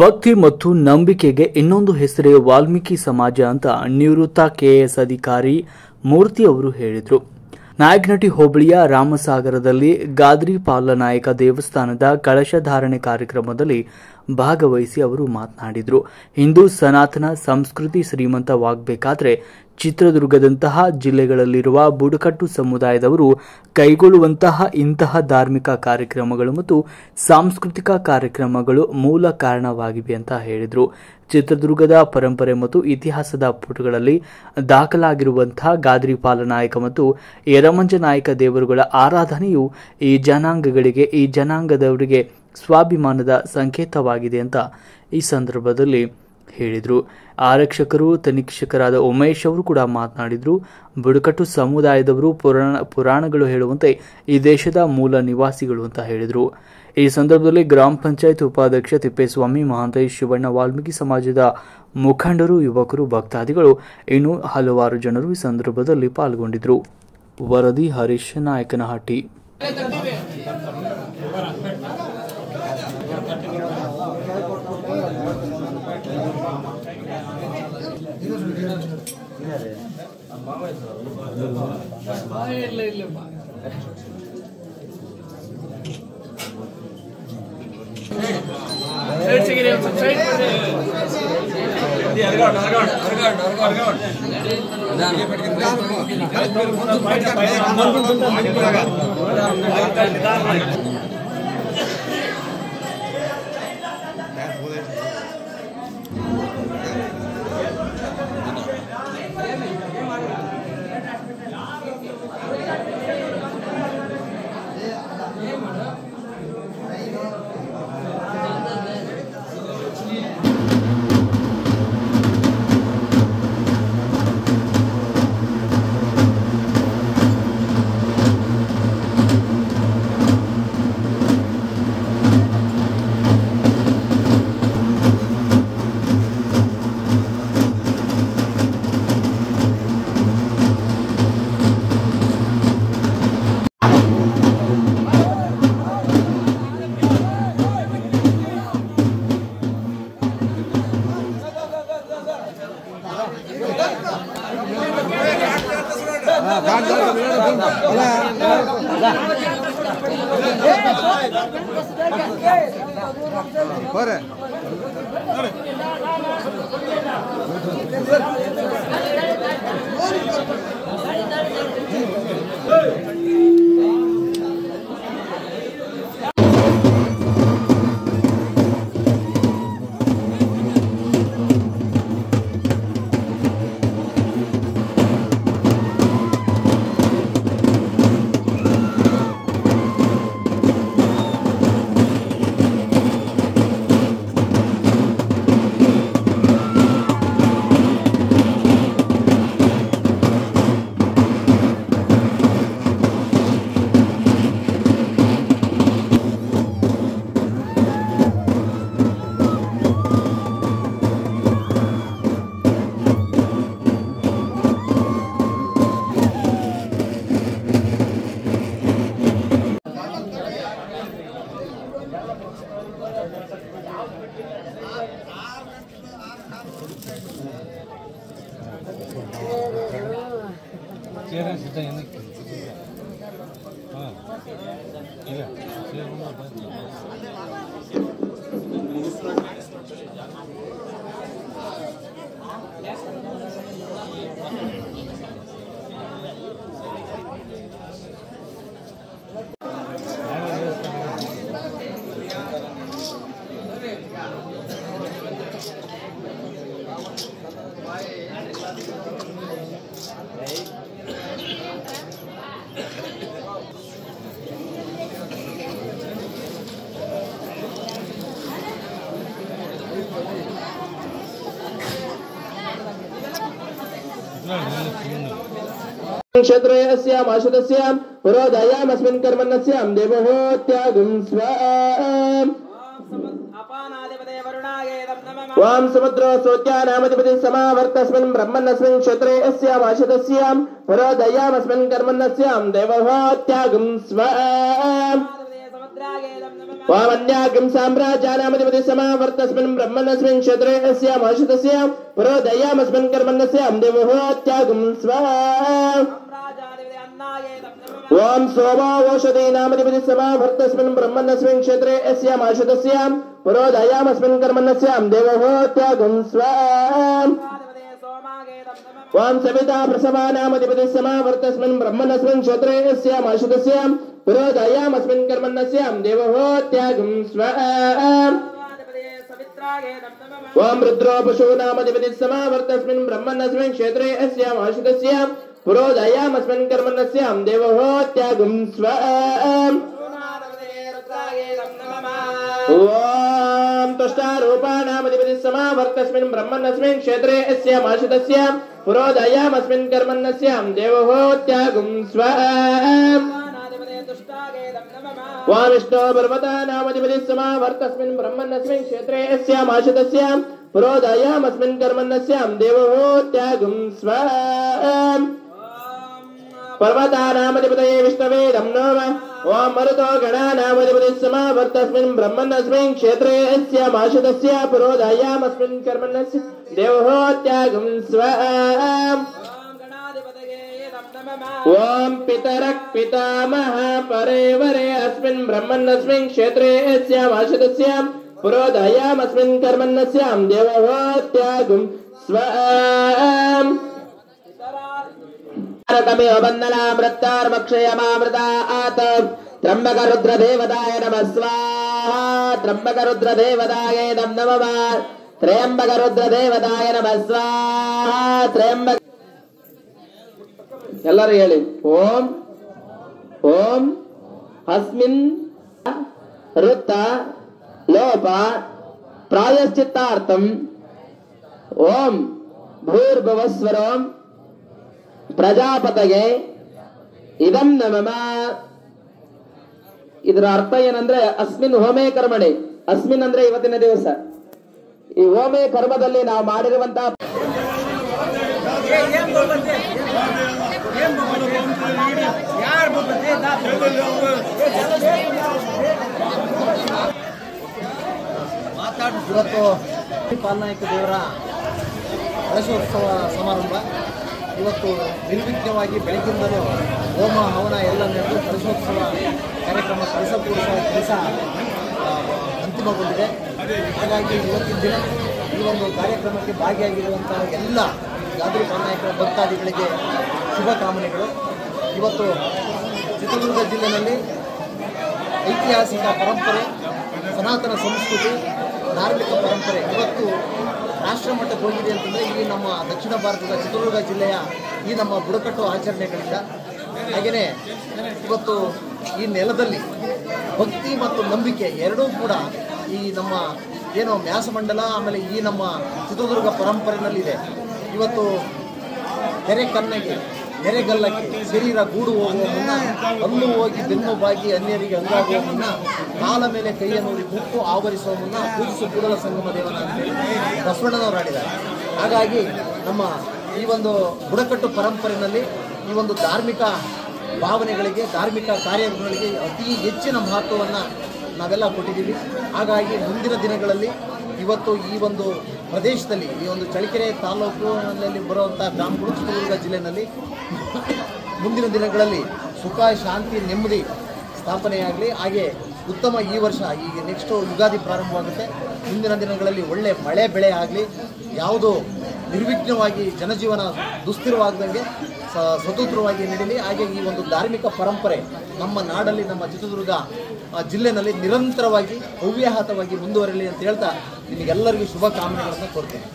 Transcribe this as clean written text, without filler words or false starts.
ಭಕ್ತಿ ಮತ್ತು ನಂಬಿಕೆಗೆ ಇನ್ನೊಂದು ಹೆಸರೇ ವಾಲ್ಮೀಕಿ ಸಮಾಜ ಅಂತ ನಿವೃತ್ತ ಕೆಎಎಸ್ ಅಧಿಕಾರಿ ಮೂರ್ತಿ ಅವರು ಹೇಳಿದರು. ನಾಯಕನಹಟ್ಟಿ ಹೋಬಳಿಯ ರಾಮಸಾಗರದಲ್ಲಿ ಗಾದ್ರಿ ಪಾಲನಾಯಕ ದೇವಸ್ಥಾನದ ಕಳಶಧಾರಣೆ ಕಾರ್ಯಕ್ರಮದಲ್ಲಿ ಭಾಗವಹಿಸಿ ಅವರು ಮಾತನಾಡಿದರು. ಹಿಂದೂ ಸನಾತನ ಸಂಸ್ಕೃತಿ ಶ್ರೀಮಂತವಾಗಬೇಕಾದ್ರೆ ಚಿತ್ರದುರ್ಗದಂತಹ ಜಿಲ್ಲೆಗಳಲ್ಲಿರುವ ಬುಡಕಟ್ಟು ಸಮುದಾಯದವರು ಕೈಗೊಳ್ಳುವಂತಹ ಇಂತಹ ಧಾರ್ಮಿಕ ಕಾರ್ಯಕ್ರಮಗಳು ಮತ್ತು ಸಾಂಸ್ಕೃತಿಕ ಕಾರ್ಯಕ್ರಮಗಳು ಮೂಲ ಕಾರಣವಾಗಿವೆ ಅಂತ ಹೇಳಿದರು. ಚಿತ್ರದುರ್ಗದ ಪರಂಪರೆ ಮತ್ತು ಇತಿಹಾಸದ ಪುಟಗಳಲ್ಲಿ ದಾಖಲಾಗಿರುವಂತಹ ಗಾದ್ರಿ ಪಾಲನಾಯಕ ಮತ್ತು ಯರಮಂಜ ನಾಯಕ ದೇವರುಗಳ ಆರಾಧನೆಯು ಈ ಜನಾಂಗಗಳಿಗೆ ಈ ಜನಾಂಗದವರಿಗೆ ಸ್ವಾಭಿಮಾನದ ಸಂಕೇತವಾಗಿದೆ ಅಂತ ಈ ಸಂದರ್ಭದಲ್ಲಿ ಹೇಳಿದರು. ಆರಕ್ಷಕರು ತನಿಖೀಕ್ಷಕರಾದ ಉಮೇಶ್ ಅವರು ಕೂಡ ಮಾತನಾಡಿದರು. ಬುಡಕಟ್ಟು ಸಮುದಾಯದವರು ಪುರಾಣಗಳು ಹೇಳುವಂತೆ ಈ ದೇಶದ ಮೂಲ ನಿವಾಸಿಗಳು ಅಂತ ಹೇಳಿದರು. ಈ ಸಂದರ್ಭದಲ್ಲಿ ಗ್ರಾಮ ಪಂಚಾಯತ್ ಉಪಾಧ್ಯಕ್ಷ ತಿಪ್ಪೇಸ್ವಾಮಿ, ಮಹಾಂತೇಶ್, ಶಿವಣ್ಣ, ವಾಲ್ಮೀಕಿ ಸಮಾಜದ ಮುಖಂಡರು, ಯುವಕರು, ಭಕ್ತಾದಿಗಳು ಇನ್ನೂ ಹಲವಾರು ಜನರು ಈ ಸಂದರ್ಭದಲ್ಲಿ ಪಾಲ್ಗೊಂಡಿದ್ದರು. ವರದಿ ಹರೀಶ್, ನಾಯಕನಹಟ್ಟಿ. क्षेत्रस्याम् आशुतस्याम् पुरोदयामस्मिन् कर्मण्यस्याम् देवहोत्यागुं स्वाम् वां समुद्रो सोत्यानामधिपतिः समावर्तस्मिन् ब्रह्मण्यस्मिन् क्षेत्रस्याम् आशुतस्याम् पुरोदयामस्मिन् कर्मण्यस्याम् देवहोत्यागुं स्वाम् वामन्यागं साम्राज्यानामधिपति समावर्तस्मिन् ब्रह्मणस्मिन् क्षत्रे अस्याम् आशितस्याम् पुरोदयामस्मिन् कर्मण्यस्याम् देवहोत्यागं स्वाहा ओम सोमावोषधीनामधिपति समावर्तस्मिन् ब्रह्मणस्मिन् क्षत्रे अस्याम् आशितस्याम् पुरोदयामस्मिन् कर्मण्यस्याम् देवहोत्यागं स्वाहा ओम सविता प्रसवानामधिपति समावर्तस्मिन् ब्रह्मणस्मिन् क्षत्रे अस्याम् आशितस्याम् पुरोदयामस्मिन् कर्मण्यस्याम् देवहोत्यागं स्वाहा ओम रुद्रो पशूनामधिपति समावर्तस्मिन् ब्रह्मणस्मिन् क्षत्रे अस्याम् आशितस्याम् पुरोदयामस्मिन् कर्मण्यस्याम् देवहोत्यागं स्वाहा ओम तुष्टारूपाणामधिपति समावर्तस्मिन् ब्रह्मणस्मिन् क्षत्रे अस्याम् आशितस्याम् पुरोदयामस्मिन् कर्मण्यस्याम् देवहोत्यागं स्वाहा ओम विष्णु पर्वतानामधिपति समावर्तस्मिन् ब्रह्मणस्मिन् क्षत्रे अस्याम् आशितस्याम् पुरोदयामस्मिन् कर्मण्यस्याम् देवहोत्यागं स्वाहा पर्वतानामधिपतये विष्णवे नमः ओम मरुतो गणानामधिपति समावर्तस्मिन् ब्रह्मणस्मिन् क्षत्रे अस्याम् आशितस्याम् पुरोदयामस्मिन् कर्मण्यस्याम् देवहोत्यागं स्वाहा ओम पितरः पितामह परे वरे अस्मिन् ब्रह्मणस्मिन् क्षत्रे अस्याम् आशितस्याम् पुरोदयामस्मिन् कर्मण्यस्याम् देवहोत्यागं स्वाहा तमेव बन्धनामृतार्मक्षयमामृतात् त्र्यम्बकरुद्रदेवताय नमः स्वाहा त्र्यम्बकरुद्रदेवताय नमः त्र्यम्बकरुद्रदेवताय नमः स्वाहा त्र्यम्बक ಎಲ್ಲರೂ ಹೇಳಿ ಓಂ ಓಂ ಅಸ್ಮಿನ್ ಋತ ಲೋಪ ಪ್ರಾಯಶ್ಚಿತ್ತಾರ್ಥಂ ಓಂ ಭೂರ್ಭುವಸ್ವರಂ ಪ್ರಜಾಪತಗೆ ಇದಂ ನಮಃ ಇದರ ಅರ್ಥ ಏನಂದ್ರೆ ಅಸ್ಮಿನ್ ಹೋಮೇ ಕರ್ಮಣಿ ಅಸ್ಮಿನ್ ಅಂದ್ರೆ ಇವತ್ತಿನ ದಿವಸ ಈ ಹೋಮೇ ಕರ್ಮದಲ್ಲಿ ನಾವು ಮಾಡಿರುವಂತಹ ಇವತ್ತು ಪಾಲನಾಯಕ ದೇವರ ಕಳಶೋತ್ಸವ ಸಮಾರಂಭ ಇವತ್ತು ನಿರ್ವಿಘ್ನವಾಗಿ ಬೆಳಗ್ಗಿಂದಲೂ ಹೋಮ ಹವನ ಎಲ್ಲ ನಡೆದು ಕಳಶೋತ್ಸವ ಕಾರ್ಯಕ್ರಮ ಕಳಶಪೂರ್ವ ಕೆಲಸ ಅಂತಿಮಗೊಂಡಿದೆ. ಹಾಗಾಗಿ ಇವತ್ತಿನ ದಿನ ಈ ಒಂದು ಕಾರ್ಯಕ್ರಮಕ್ಕೆ ಭಾಗಿಯಾಗಿರುವಂತಹ ಎಲ್ಲ ಗಾದ್ರಿ ಪಾಲನಾಯಕರ ಭಕ್ತಾದಿಗಳಿಗೆ ಶುಭ ಕಾಮನೆಗಳು. ಇವತ್ತು ಚಿತ್ರದುರ್ಗ ಜಿಲ್ಲೆಯಲ್ಲಿ ಐತಿಹಾಸಿಕ ಪರಂಪರೆ, ಸನಾತನ ಸಂಸ್ಕೃತಿ, ಧಾರ್ಮಿಕ ಪರಂಪರೆ ಇವತ್ತು ರಾಷ್ಟ್ರ ಮಟ್ಟಕ್ಕೆ ಹೋಗಿದೆ ಅಂತಂದರೆ ಈ ನಮ್ಮ ದಕ್ಷಿಣ ಭಾರತದ ಚಿತ್ರದುರ್ಗ ಜಿಲ್ಲೆಯ ಈ ನಮ್ಮ ಬುಡಕಟ್ಟು ಆಚರಣೆಗಳಿಂದ. ಹಾಗೆಯೇ ಇವತ್ತು ಈ ನೆಲದಲ್ಲಿ ಭಕ್ತಿ ಮತ್ತು ನಂಬಿಕೆ ಎರಡೂ ಕೂಡ ಈ ನಮ್ಮ ಏನು ಮ್ಯಾಸಮಂಡಲ ಆಮೇಲೆ ಈ ನಮ್ಮ ಚಿತ್ರದುರ್ಗ ಪರಂಪರೆಯಲ್ಲಿದೆ. ಇವತ್ತು ಕೆರೆ ಕಣ್ಣಿಗೆ ನೆರೆಗಲ್ಲಕ್ಕೆ ಶರೀರ ಗೂಡು ಹೋಗುವ ಮುನ್ನ ಹಲ್ಲು ಹೋಗಿ ಬೆನ್ನು ಬಾಗಿ ಅನ್ಯರಿಗೆ ಹಂಗಾಗುವ ಮುನ್ನ ಕಾಲ ಮೇಲೆ ಕೈಯನ್ನು ಮುಕ್ಕು ಆವರಿಸುವ ಮುನ್ನ ಪೂಜಿಸು ಕೂಡಲ ಸಂಗಮ ದೇವನ ಅಂತೇಳಿ ಬಸವಣ್ಣನವರು ಆಡಿದ್ದಾರೆ. ಹಾಗಾಗಿ ನಮ್ಮ ಈ ಒಂದು ಬುಡಕಟ್ಟು ಪರಂಪರೆಯಲ್ಲಿ ಈ ಒಂದು ಧಾರ್ಮಿಕ ಭಾವನೆಗಳಿಗೆ, ಧಾರ್ಮಿಕ ಕಾರ್ಯಗಳಿಗೆ ಅತಿ ಹೆಚ್ಚಿನ ಮಹತ್ವವನ್ನು ನಾವೆಲ್ಲ ಕೊಟ್ಟಿದ್ದೀವಿ. ಹಾಗಾಗಿ ಮುಂದಿನ ದಿನಗಳಲ್ಲಿ ಇವತ್ತು ಈ ಒಂದು ಪ್ರದೇಶದಲ್ಲಿ ಈ ಒಂದು ಚಳ್ಳಕೆರೆ ತಾಲೂಕಿನಲ್ಲಿ ಬರುವಂಥ ಗ್ರಾಮಗಳು ಚಿತ್ರದುರ್ಗ ಜಿಲ್ಲೆಯಲ್ಲಿ ಮುಂದಿನ ದಿನಗಳಲ್ಲಿ ಸುಖ, ಶಾಂತಿ, ನೆಮ್ಮದಿ ಸ್ಥಾಪನೆಯಾಗಲಿ. ಹಾಗೆ ಉತ್ತಮ ಈ ವರ್ಷ ಈಗ ನೆಕ್ಸ್ಟು ಯುಗಾದಿ ಪ್ರಾರಂಭವಾಗುತ್ತೆ. ಮುಂದಿನ ದಿನಗಳಲ್ಲಿ ಒಳ್ಳೆ ಮಳೆ ಬೆಳೆ ಆಗಲಿ, ಯಾವುದೋ ನಿರ್ವಿಘ್ನವಾಗಿ ಜನಜೀವನ ದುಸ್ಥಿರವಾಗದಂಗೆ ಸ್ವತಂತ್ರವಾಗಿ ನಡೀಲಿ. ಹಾಗೆ ಈ ಒಂದು ಧಾರ್ಮಿಕ ಪರಂಪರೆ ನಮ್ಮ ನಾಡಲ್ಲಿ, ನಮ್ಮ ಚಿತ್ರದುರ್ಗ ಜಿಲ್ಲೆಯಲ್ಲಿ ನಿರಂತರವಾಗಿ ಅವ್ಯಾಹತವಾಗಿ ಮುಂದುವರಲಿ ಅಂತ ಹೇಳ್ತಾ ನಿಮಗೆಲ್ಲರಿಗೂ ಶುಭ ಕಾಮನೆಗಳನ್ನು ಕೊಡ್ತೇನೆ.